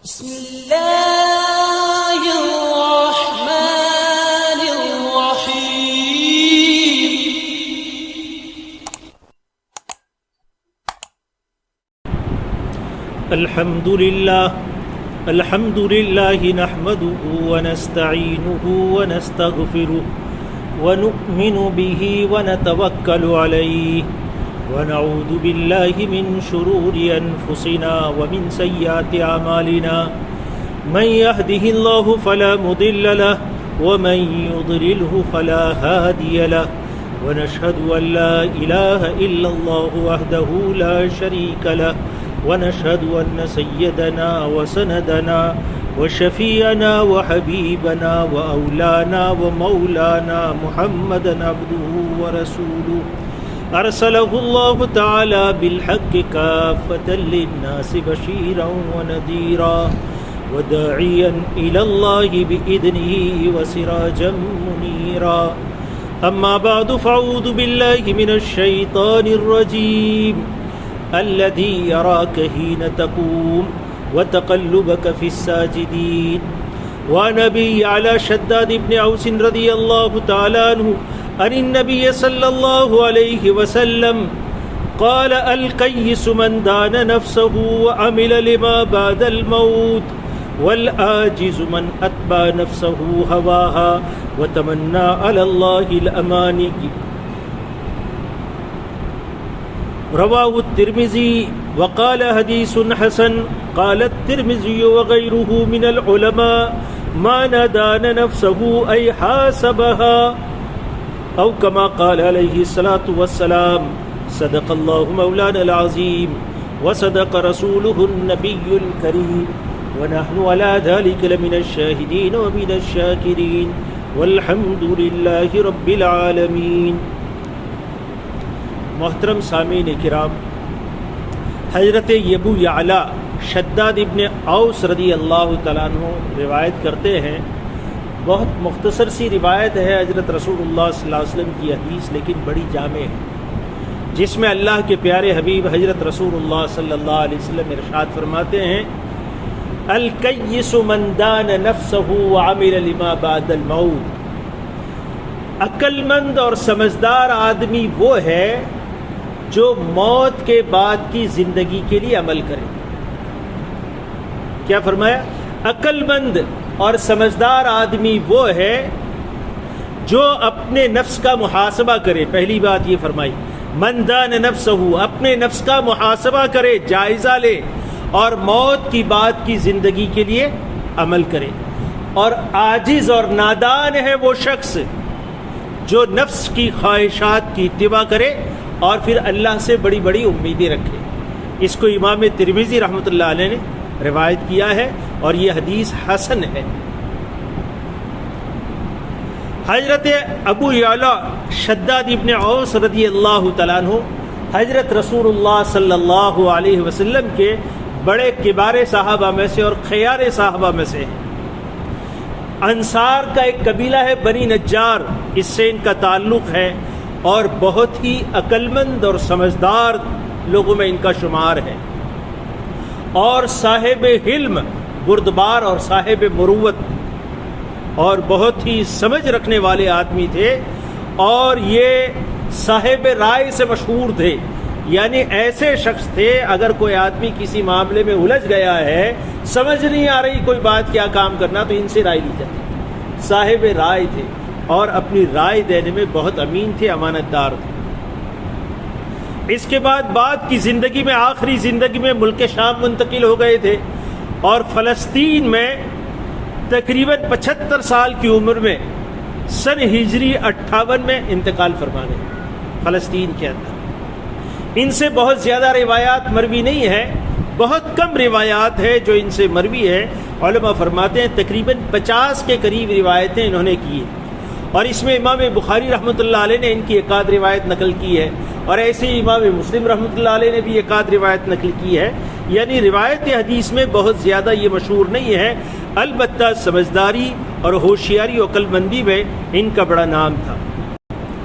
بسم الله الرحمن الرحيم. الحمد لله نحمده ونستعينه ونستغفره ونؤمن به ونتوكل عليه ونعوذ بالله من شرور أنفسنا ومن سيئات أعمالنا من يهده الله فلا مضل له ومن يضلله فلا هادي له ونشهد أن لا إله إلا الله وحده لا شريك له ونشهد أن سيدنا وسندنا وشفيعنا وحبيبنا وأولانا ومولانا محمدا عبده ورسوله أرسله الله تعالى بالحق كافة للناس بشيرا ونذيرا وداعيا إلى الله بإذنه وسراجا منيرا. أما بعد فأعوذ بالله من الشيطان الرجيم الذي يراك حين تقوم وتقلبك في الساجدين. وعن أبي على شداد بن أوس رضي الله تعالى عنه عن النبي صلى الله عليه وسلم قال القيس من دان نفسه وعمل لما بعد الموت والعاجز من أتبع نفسه هواها وتمنى على الله الأماني. رواه الترمذي وقال حديث حسن. قال الترمذي وغيره من العلماء ما دان نفسه أي حاسبها أو كما قال عليه الصلاة والسلام. صدق الله مولانا العظيم وصدق رسوله النبي الكريم ونحن على ذلك لمن الشاهدين ومن الشاكرين والحمد لله رب العالمين. محترم سامعین کرام، حضرت ابو یعلا شداد ابن اوس رضی اللہ تعالیٰ عنہ روایت کرتے ہیں. بہت مختصر سی روایت ہے حضرت رسول اللہ صلی اللہ علیہ وسلم کی حدیث، لیکن بڑی جامع ہے، جس میں اللہ کے پیارے حبیب حضرت رسول اللہ صلی اللہ علیہ وسلم ارشاد فرماتے ہیں الکیس من دان نفسہ وعمل لما بعد الموت. عقل مند اور سمجھدار آدمی وہ ہے جو موت کے بعد کی زندگی کے لیے عمل کرے. کیا فرمایا؟ عقل مند اور سمجھدار آدمی وہ ہے جو اپنے نفس کا محاسبہ کرے. پہلی بات یہ فرمائی، من دان نفسہ، اپنے نفس کا محاسبہ کرے، جائزہ لے اور موت کی بعد کی زندگی کے لیے عمل کرے. اور عاجز اور نادان ہے وہ شخص جو نفس کی خواہشات کی اتباع کرے اور پھر اللہ سے بڑی بڑی امیدیں رکھے. اس کو امام ترمذی رحمۃ اللہ علیہ نے روایت کیا ہے اور یہ حدیث حسن ہے. حضرت ابو یعلا شداد ابن اوس رضی اللہ تعالیٰ عنہ حضرت رسول اللہ صلی اللہ علیہ وسلم کے بڑے کبار صحابہ میں سے اور خیار صحابہ میں سے ہیں. انصار کا ایک قبیلہ ہے بنی نجار، اس سے ان کا تعلق ہے اور بہت ہی عقلمند اور سمجھدار لوگوں میں ان کا شمار ہے اور صاحب حلم، بردبار اور صاحب مروت اور بہت ہی سمجھ رکھنے والے آدمی تھے. اور یہ صاحب رائے سے مشہور تھے، یعنی ایسے شخص تھے اگر کوئی آدمی کسی معاملے میں الجھ گیا ہے، سمجھ نہیں آ رہی کوئی بات، کیا کام کرنا، تو ان سے رائے لی جاتی. صاحب رائے تھے اور اپنی رائے دینے میں بہت امین تھے، امانت دار تھے. اس کے بعد کی زندگی میں، آخری زندگی میں ملک شام منتقل ہو گئے تھے اور فلسطین میں تقریباً 75 سال کی عمر میں سن ہجری 58 میں انتقال فرما گئے فلسطین کے اندر. ان سے بہت زیادہ روایات مروی نہیں ہے، بہت کم روایات ہے جو ان سے مروی ہے. علماء فرماتے ہیں تقریباً 50 کے قریب روایتیں انہوں نے کی ہیں اور اس میں امام بخاری رحمۃ اللہ علیہ نے ان کی ایک آدھ روایت نقل کی ہے اور ایسے ہی امام مسلم رحمۃ اللہ علیہ نے بھی ایک آدھ روایت نقل کی ہے. یعنی روایت حدیث میں بہت زیادہ یہ مشہور نہیں ہے، البتہ سمجھداری اور ہوشیاری و عقل مندی میں ان کا بڑا نام تھا.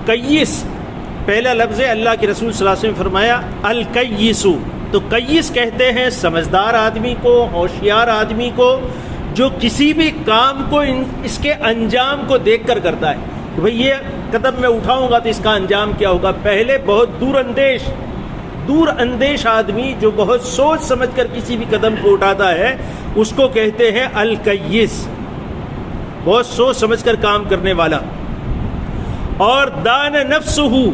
قیس پہلا لفظ ہے، اللہ کے رسول صلی اللہ علیہ وسلم فرمایا الکیس، تو قیس کہتے ہیں سمجھدار آدمی کو، ہوشیار آدمی کو، جو کسی بھی کام کو اس کے انجام کو دیکھ کر کرتا ہے کہ بھئی یہ قدم میں اٹھاؤں گا تو اس کا انجام کیا ہوگا. پہلے بہت دور اندیش آدمی جو بہت سوچ سمجھ کر کسی بھی قدم کو اٹھاتا ہے اس کو کہتے ہیں القیس، بہت سوچ سمجھ کر کام کرنے والا. اور دان نفسہ،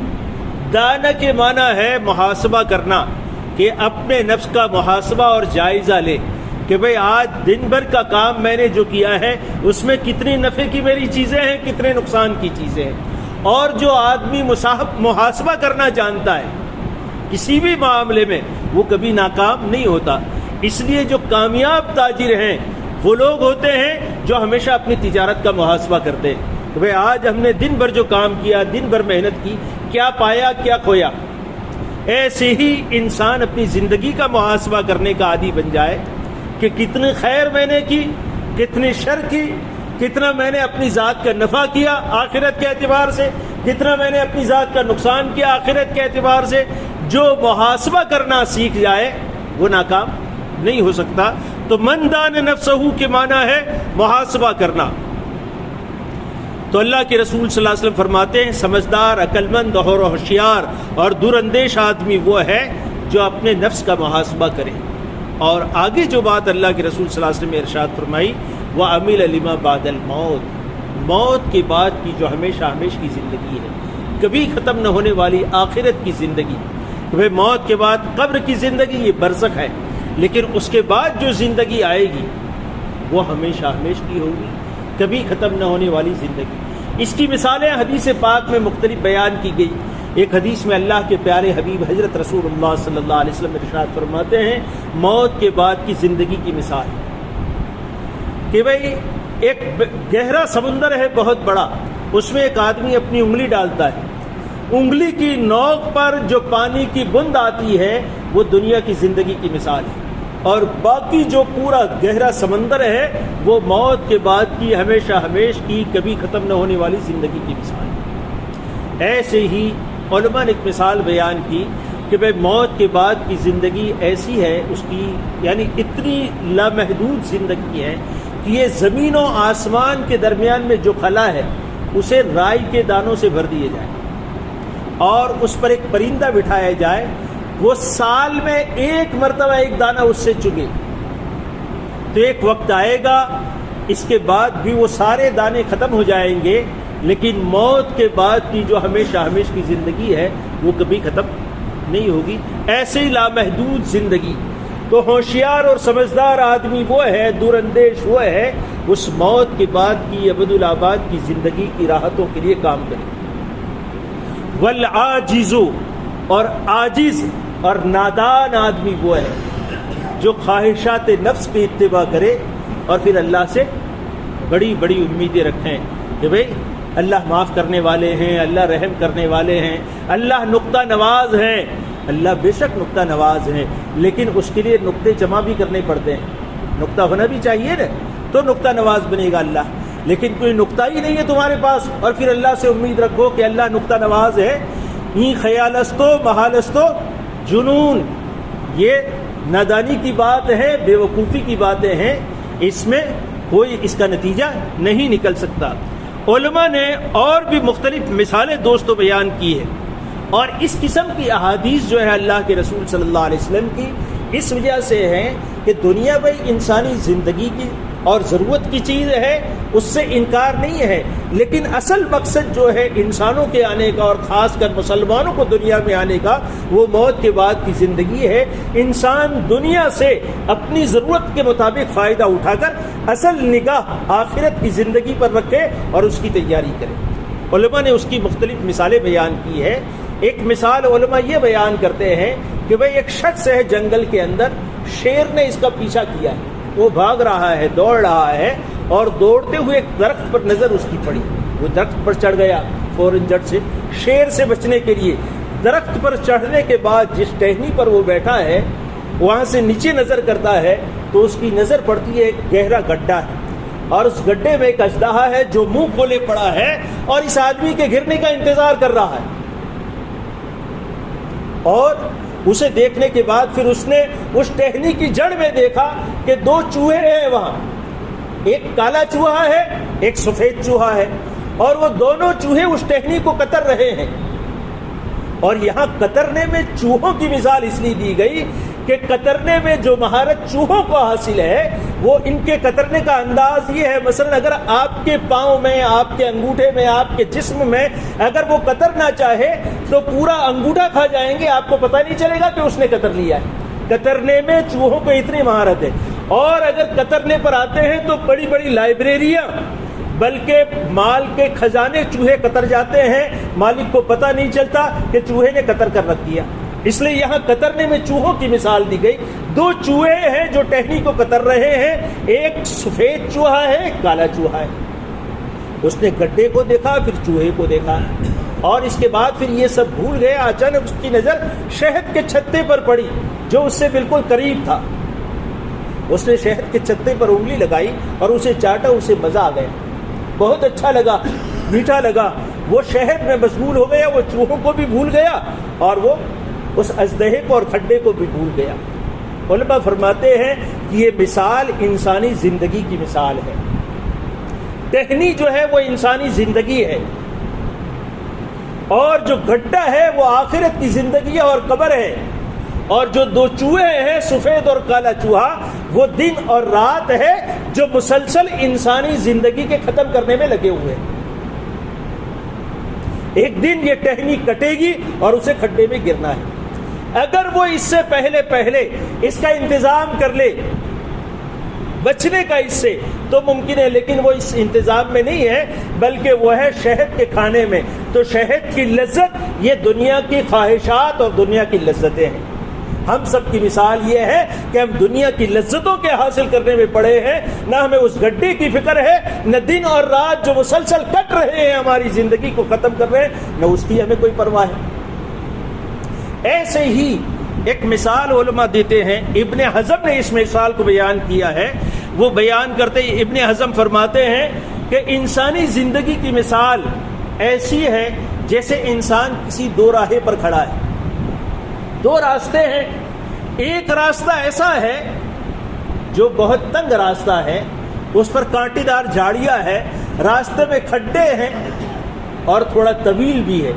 دانا کے معنی ہے محاسبہ کرنا، کہ اپنے نفس کا محاسبہ اور جائزہ لے کہ بھئی آج دن بھر کا کام میں نے جو کیا ہے اس میں کتنی نفع کی میری چیزیں ہیں، کتنے نقصان کی چیزیں ہیں. اور جو آدمی محاسبہ کرنا جانتا ہے کسی بھی معاملے میں وہ کبھی ناکام نہیں ہوتا. اس لیے جو کامیاب تاجر ہیں وہ لوگ ہوتے ہیں جو ہمیشہ اپنی تجارت کا محاسبہ کرتے ہیں کہ بھئی آج ہم نے دن بھر جو کام کیا، دن بھر محنت کی، کیا پایا کیا کھویا. ایسے ہی انسان اپنی زندگی کا محاسبہ کرنے کا عادی بن جائے کہ کتنی خیر میں نے کی، کتنی شر کی، کتنا میں نے اپنی ذات کا نفع کیا آخرت کے اعتبار سے، کتنا میں نے اپنی ذات کا نقصان کیا آخرت کے اعتبار سے. جو محاسبہ کرنا سیکھ جائے وہ ناکام نہیں ہو سکتا. تو من دان نفسہ کے معنی ہے محاسبہ کرنا. تو اللہ کے رسول صلی اللہ علیہ وسلم فرماتے ہیں سمجھدار، عقل مند اور ہوشیار اور دور اندیش آدمی وہ ہے جو اپنے نفس کا محاسبہ کرے. اور آگے جو بات اللہ کے رسول صلی اللہ علیہ وسلم نے ارشاد فرمائی وَعَمِلَ لِمَا بَعْدَ الْمَوْتِ، موت کے بعد کی جو ہمیشہ کی زندگی ہے، کبھی ختم نہ ہونے والی آخرت کی زندگی. کہ موت کے بعد قبر کی زندگی یہ برزخ ہے، لیکن اس کے بعد جو زندگی آئے گی وہ ہمیشہ کی ہوگی، کبھی ختم نہ ہونے والی زندگی. اس کی مثالیں حدیث پاک میں مختلف بیان کی گئی. ایک حدیث میں اللہ کے پیارے حبیب حضرت رسول اللہ صلی اللہ علیہ وسلم ارشاد فرماتے ہیں موت کے بعد کی زندگی کی مثال کہ بھئی ایک گہرا سمندر ہے بہت بڑا، اس میں ایک آدمی اپنی انگلی ڈالتا ہے، انگلی کی نوک پر جو پانی کی بوند آتی ہے وہ دنیا کی زندگی کی مثال ہے، اور باقی جو پورا گہرا سمندر ہے وہ موت کے بعد کی ہمیشہ کی کبھی ختم نہ ہونے والی زندگی کی مثال ہے. ایسے ہی علماء نے ایک مثال بیان کی کہ بھئی موت کے بعد کی زندگی ایسی ہے، اس کی یعنی اتنی لامحدود زندگی ہے کہ یہ زمین و آسمان کے درمیان میں جو خلا ہے اسے رائی کے دانوں سے بھر دیے جائے اور اس پر ایک پرندہ بٹھایا جائے، وہ سال میں ایک مرتبہ ایک دانہ اس سے چگے تو ایک وقت آئے گا اس کے بعد بھی وہ سارے دانے ختم ہو جائیں گے، لیکن موت کے بعد کی جو ہمیشہ کی زندگی ہے وہ کبھی ختم نہیں ہوگی. ایسے ہی لامحدود زندگی. تو ہوشیار اور سمجھدار آدمی وہ ہے، دور اندیش وہ ہے، اس موت کے بعد کی ابدالآباد کی زندگی کی راحتوں کے لیے کام کرے. والعاجز، اور عاجز اور نادان آدمی وہ ہے جو خواہشات نفس کی اتباع کرے اور پھر اللہ سے بڑی بڑی امیدیں رکھیں کہ بھئی اللہ معاف کرنے والے ہیں، اللہ رحم کرنے والے ہیں، اللہ نقطہ نواز ہیں. اللہ بے شک نقطہ نواز ہیں، لیکن اس کے لیے نقطے جمع بھی کرنے پڑتے ہیں، نقطہ ہونا بھی چاہیے نا تو نقطہ نواز بنے گا اللہ. لیکن کوئی نقطہ ہی نہیں ہے تمہارے پاس اور پھر اللہ سے امید رکھو کہ اللہ نقطہ نواز ہے، یہ خیالستو محالستو جنون، یہ نادانی کی بات ہے، بے وقوفی کی باتیں ہیں، اس میں کوئی اس کا نتیجہ نہیں نکل سکتا. علماء نے اور بھی مختلف مثالیں دوستوں بیان کی ہے، اور اس قسم کی احادیث جو ہے اللہ کے رسول صلی اللہ علیہ وسلم کی اس وجہ سے ہے کہ دنیا میں انسانی زندگی کی اور ضرورت کی چیز ہے، اس سے انکار نہیں ہے، لیکن اصل مقصد جو ہے انسانوں کے آنے کا اور خاص کر مسلمانوں کو دنیا میں آنے کا وہ موت کے بعد کی زندگی ہے. انسان دنیا سے اپنی ضرورت کے مطابق فائدہ اٹھا کر اصل نگاہ آخرت کی زندگی پر رکھے اور اس کی تیاری کرے. علماء نے اس کی مختلف مثالیں بیان کی ہے. ایک مثال علماء یہ بیان کرتے ہیں کہ بھئی ایک شخص ہے جنگل کے اندر، شیر نے اس کا پیچھا کیا ہے، وہ بھاگ رہا ہے، دوڑ رہا ہے، اور دوڑتے ہوئے ایک درخت پر نظر اس کی پڑی، وہ درخت پر چڑھ گیا فوراً جٹ سے. شیر سے بچنے کے لیے درخت پر چڑھنے کے بعد جس ٹہنی پر وہ بیٹھا ہے وہاں سے نیچے نظر کرتا ہے تو اس کی نظر پڑتی ہے ایک گہرا گڈھا ہے، اور اس گڈھے میں ایک اژدہا ہے جو منہ کھولے پڑا ہے اور اس آدمی کے گرنے کا انتظار کر رہا ہے. اور اسے دیکھنے کے بعد پھر اس نے اس ٹہنی کی جڑ میں دیکھا کہ 2 چوہے ہیں وہاں، ایک کالا چوہا ہے ایک سفید چوہا ہے، اور وہ دونوں چوہے اس ٹہنی کو کتر رہے ہیں۔ اور یہاں کترنے میں چوہوں کی مثال اس لیے دی گئی کہ کترنے میں جو مہارت چوہوں کو حاصل ہے وہ ان کے کترنے کا انداز یہ ہے، مثلا اگر آپ کے پاؤں میں، آپ کے انگوٹھے میں، آپ کے جسم میں اگر وہ کترنا چاہے تو پورا انگوٹھا کھا جائیں گے، آپ کو پتہ نہیں چلے گا کہ اس نے کتر لیا ہے۔ کترنے میں چوہوں کو اتنی مہارت ہے، اور اگر کترنے پر آتے ہیں تو بڑی بڑی لائبریریاں، بلکہ مال کے خزانے چوہے کتر جاتے ہیں، مالک کو پتہ نہیں چلتا کہ چوہے نے کتر کر رکھ دیا۔ اس لیے یہاں کترنے میں چوہوں کی مثال دی گئی۔ 2 چوہے ہیں جو ٹہنی کو کتر رہے ہیں، ایک سفید چوہا ہے ایک کالا چوہا ہے۔ اس نے گڈھے کو دیکھا پھر چوہے کو دیکھا، اور اس کے بعد پھر یہ سب بھول گیا۔ اچانک اس کی نظر شہد کے چھتے پر پڑی جو اس سے بالکل قریب تھا۔ اس نے شہد کے چھتے پر انگلی لگائی اور اسے چاٹا، اسے مزہ آ گیا، بہت اچھا لگا، میٹھا لگا۔ وہ شہد میں مشغول ہو گیا، وہ چوہوں کو بھی بھول گیا اور وہ اس اژدہے کو اور کھڈے کو بھی بھول گیا۔ علماء فرماتے ہیں کہ یہ مثال انسانی زندگی کی مثال ہے۔ ٹہنی جو ہے وہ انسانی زندگی ہے، اور جو گڈھا ہے وہ آخرت کی زندگی ہے اور قبر ہے، اور جو 2 چوہے ہیں سفید اور کالا چوہا وہ دن اور رات ہے جو مسلسل انسانی زندگی کے ختم کرنے میں لگے ہوئے ہیں۔ ایک دن یہ ٹہنی کٹے گی اور اسے کھڈے میں گرنا ہے۔ اگر وہ اس سے پہلے اس کا انتظام کر لے بچنے کا اس سے تو ممکن ہے، لیکن وہ اس انتظام میں نہیں ہے، بلکہ وہ ہے شہد کے کھانے میں۔ تو شہد کی لذت یہ دنیا کی خواہشات اور دنیا کی لذتیں ہیں۔ ہم سب کی مثال یہ ہے کہ ہم دنیا کی لذتوں کے حاصل کرنے میں پڑے ہیں، نہ ہمیں اس گڈھے کی فکر ہے، نہ دن اور رات جو مسلسل کٹ رہے ہیں ہماری زندگی کو ختم کر رہے ہیں، نہ اس کی ہمیں کوئی پرواہ ہے۔ ایسے ہی ایک مثال علماء دیتے ہیں، ابن حزم نے اس مثال کو بیان کیا ہے۔ وہ بیان کرتے ہیں، ابن حزم فرماتے ہیں کہ انسانی زندگی کی مثال ایسی ہے جیسے انسان کسی 2 راہے پر کھڑا ہے۔ 2 راستے ہیں، ایک راستہ ایسا ہے جو بہت تنگ راستہ ہے، اس پر کانٹے دار جھاڑیاں ہیں، راستے میں کھڈے ہیں اور تھوڑا طویل بھی ہے،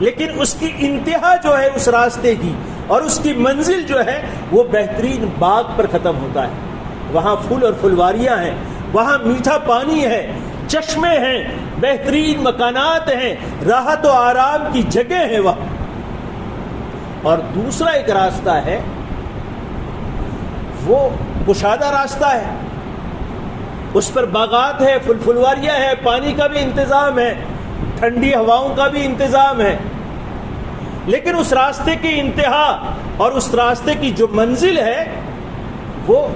لیکن اس کی انتہا جو ہے اس راستے کی اور اس کی منزل جو ہے وہ بہترین باغ پر ختم ہوتا ہے۔ وہاں پھول اور پھلواریاں ہیں، وہاں میٹھا پانی ہے، چشمے ہیں، بہترین مکانات ہیں، راحت و آرام کی جگہ ہے وہاں۔ اور دوسرا ایک راستہ ہے، وہ کشادہ راستہ ہے، اس پر باغات ہے، پھول پھلواریاں ہے، پانی کا بھی انتظام ہے، ٹھنڈی ہواؤں کا بھی انتظام ہے، لیکن اس راستے کی انتہا اور اس راستے کی جو منزل ہے وہ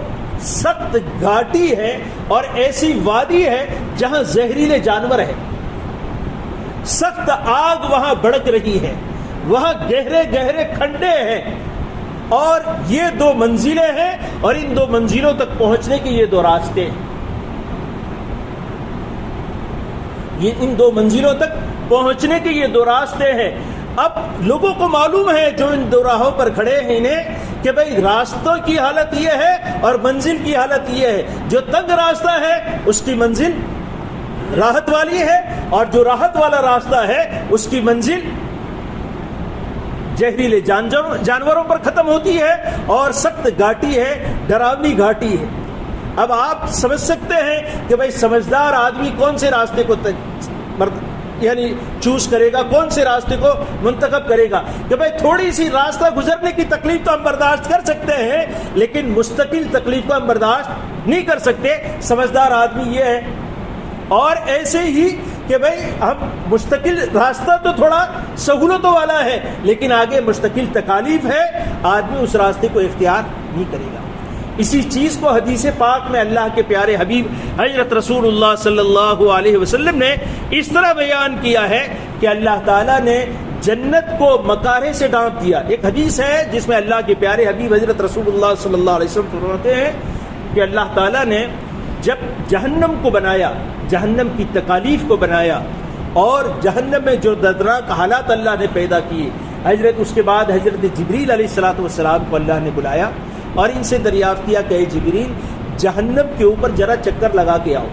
سخت گھاٹی ہے اور ایسی وادی ہے جہاں زہریلے جانور ہیں، سخت آگ وہاں بھڑک رہی ہے، وہاں گہرے گہرے کھڈے ہیں، اور یہ 2 منزلیں ہیں، اور ان 2 منزلوں تک پہنچنے کے یہ 2 راستے ہیں۔ یہ ان 2 منزلوں تک پہنچنے کے یہ 2 راستے ہیں۔ اب لوگوں کو معلوم ہے جو ان 2 راہوں پر کھڑے ہیں انہیں کہ بھئی راستوں کی حالت یہ ہے اور منزل کی حالت یہ ہے۔ جو تنگ راستہ ہے اس کی منزل راحت والی ہے، اور جو راحت والا راستہ ہے اس کی منزل زہریلے جانوروں پر ختم ہوتی ہے اور سخت گھاٹی ہے، ڈراؤنی گھاٹی ہے۔ اب آپ سمجھ سکتے ہیں کہ بھئی سمجھدار آدمی کون سے راستے کو یعنی چوز کرے گا، کون سے راستے کو منتخب کرے گا۔ کہ بھئی تھوڑی سی راستہ گزرنے کی تکلیف تو ہم برداشت کر سکتے ہیں، لیکن مستقل تکلیف کو ہم برداشت نہیں کر سکتے۔ سمجھدار آدمی یہ ہے۔ اور ایسے ہی کہ بھئی ہم مستقل راستہ تو تھوڑا سہولتوں والا ہے، لیکن آگے مستقل تکالیف ہے، آدمی اس راستے کو اختیار نہیں کرے گا۔ اسی چیز کو حدیث پاک میں اللہ کے پیارے حبیب حضرت رسول اللہ صلی اللہ علیہ وسلم نے اس طرح بیان کیا ہے کہ اللہ تعالیٰ نے جنت کو مکارے سے ڈانپ دیا۔ ایک حدیث ہے جس میں اللہ کے پیارے حبیب حضرت رسول اللہ صلی اللہ علیہ وسلم فرماتے ہیں کہ اللہ تعالیٰ نے جب جہنم کو بنایا، جہنم کی تکالیف کو بنایا، اور جہنم میں جو دردناک حالات اللہ نے پیدا کیے، اس کے بعد حضرت جبریل علیہ السلام کو اللہ نے بلایا اور ان سے دریافت کیا کہ اے جبریل جہنم کے اوپر ذرا چکر لگا کے آؤ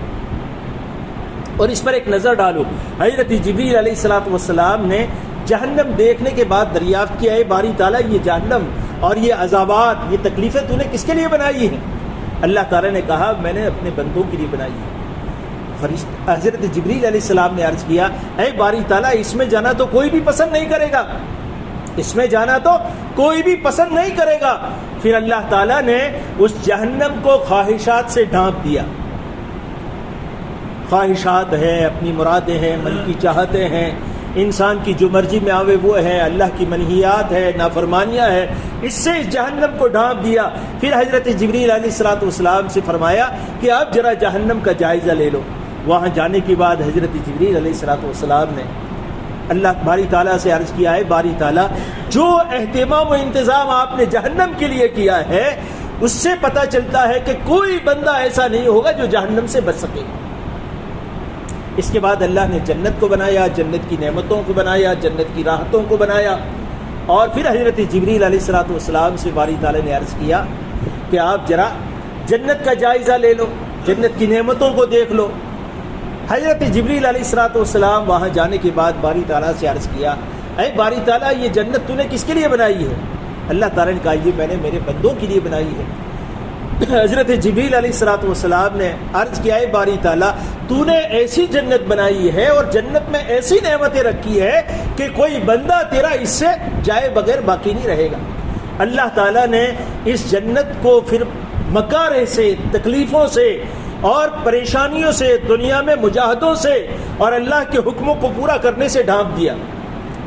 اور اس پر ایک نظر ڈالو۔ حضرت جبریل علیہ السلام نے جہنم دیکھنے کے بعد دریافت کیا، اے باری تعالیٰ یہ جہنم اور یہ عذابات، یہ تکلیفیں تو نے کس کے لیے بنائی ہیں؟ اللہ تعالیٰ نے کہا میں نے اپنے بندوں کے لیے بنائی ہے۔ حضرت جبریل علیہ السلام نے عرض کیا، اے باری تعالیٰ اس میں جانا تو کوئی بھی پسند نہیں کرے گا، اس میں جانا تو کوئی بھی پسند نہیں کرے گا۔ پھر اللہ تعالیٰ نے اس جہنم کو خواہشات سے ڈھانپ دیا۔ خواہشات ہیں، اپنی مرادیں ہیں، من کی چاہتیں ہیں، انسان کی جو مرضی میں آوے وہ ہے، اللہ کی منہیات ہے، نافرمانیاں ہے، اس سے اس جہنم کو ڈھانپ دیا۔ پھر حضرت جبریل علیہ السلام سے فرمایا کہ اب ذرا جہنم کا جائزہ لے لو۔ وہاں جانے کے بعد حضرت جبریل علیہ السلام نے اللہ باری تعالیٰ سے عرض کیا ہے، باری تعالیٰ جو اہتمام و انتظام آپ نے جہنم کے لیے کیا ہے اس سے پتہ چلتا ہے کہ کوئی بندہ ایسا نہیں ہوگا جو جہنم سے بچ سکے۔ اس کے بعد اللہ نے جنت کو بنایا، جنت کی نعمتوں کو بنایا، جنت کی راحتوں کو بنایا، اور پھر حضرت جبریل علیہ السلام سے باری تعالیٰ نے عرض کیا کہ آپ ذرا جنت کا جائزہ لے لو، جنت کی نعمتوں کو دیکھ لو۔ حضرت جبریل علیہ السلام وہاں جانے کے بعد باری تعالیٰ سے عرض کیا، اے باری تعالیٰ یہ جنت تو نے کس کے لیے بنائی ہے؟ اللہ تعالیٰ نے کہا یہ میں نے میرے بندوں کے لیے بنائی ہے۔ حضرت جبریل علیہ السلام نے عرض کیا، اے باری تعالیٰ تو نے ایسی جنت بنائی ہے اور جنت میں ایسی نعمتیں رکھی ہے کہ کوئی بندہ تیرا اس سے جائے بغیر باقی نہیں رہے گا۔ اللہ تعالیٰ نے اس جنت کو پھر مکارے سے، تکلیفوں سے اور پریشانیوں سے، دنیا میں مجاہدوں سے اور اللہ کے حکموں کو پورا کرنے سے ڈھانپ دیا۔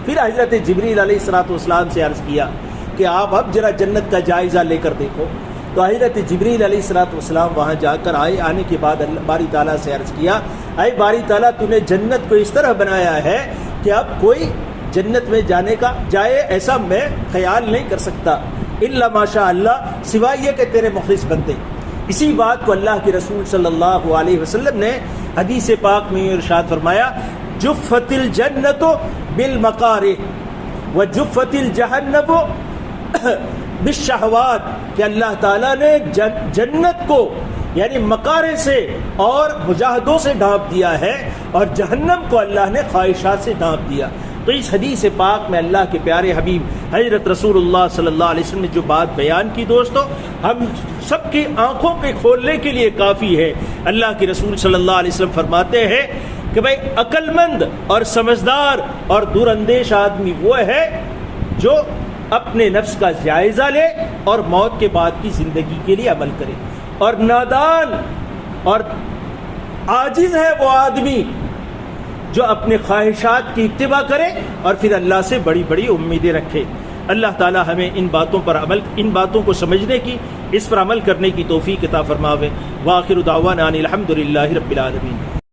پھر حضرت جبریل علیہ السلام سے عرض کیا کہ آپ اب ذرا جنت کا جائزہ لے کر دیکھو۔ تو حضرت جبریل علیہ السلام وہاں جا کر آنے کے بعد باری تعالیٰ سے عرض کیا، اے باری تعالیٰ تو نے جنت کو اس طرح بنایا ہے کہ اب کوئی جنت میں جائے ایسا میں خیال نہیں کر سکتا الا ماشاء اللہ، سوائے یہ کہ تیرے مخلص بندے۔ اسی بات کو اللہ کے رسول صلی اللہ علیہ وسلم نے حدیث پاک میں ارشاد فرمایا، جفت الجنت بالمکارہ وجفت الجہنم بالشہوات، کہ اللہ تعالیٰ نے جنت کو یعنی مکارے سے اور مجاہدوں سے ڈھانپ دیا ہے اور جہنم کو اللہ نے خواہشات سے ڈھانپ دیا۔ تو اس حدیث پاک میں اللہ کے پیارے حبیب حضرت رسول اللہ صلی اللہ علیہ وسلم نے جو بات بیان کی دوستو، ہم سب کی آنکھوں کے کھولنے کے لیے کافی ہے۔ اللہ کے رسول صلی اللہ علیہ وسلم فرماتے ہیں کہ بھائی عقل مند اور سمجھدار اور دور اندیش آدمی وہ ہے جو اپنے نفس کا جائزہ لے اور موت کے بعد کی زندگی کے لیے عمل کرے، اور نادان اور عاجز ہے وہ آدمی جو اپنے خواہشات کی اتباع کرے اور پھر اللہ سے بڑی بڑی امیدیں رکھے۔ اللہ تعالی ہمیں ان باتوں کو سمجھنے کی، اس پر عمل کرنے کی توفیق عطا فرماوے۔ وآخر دعوانا ان الحمد للہ رب العالمین۔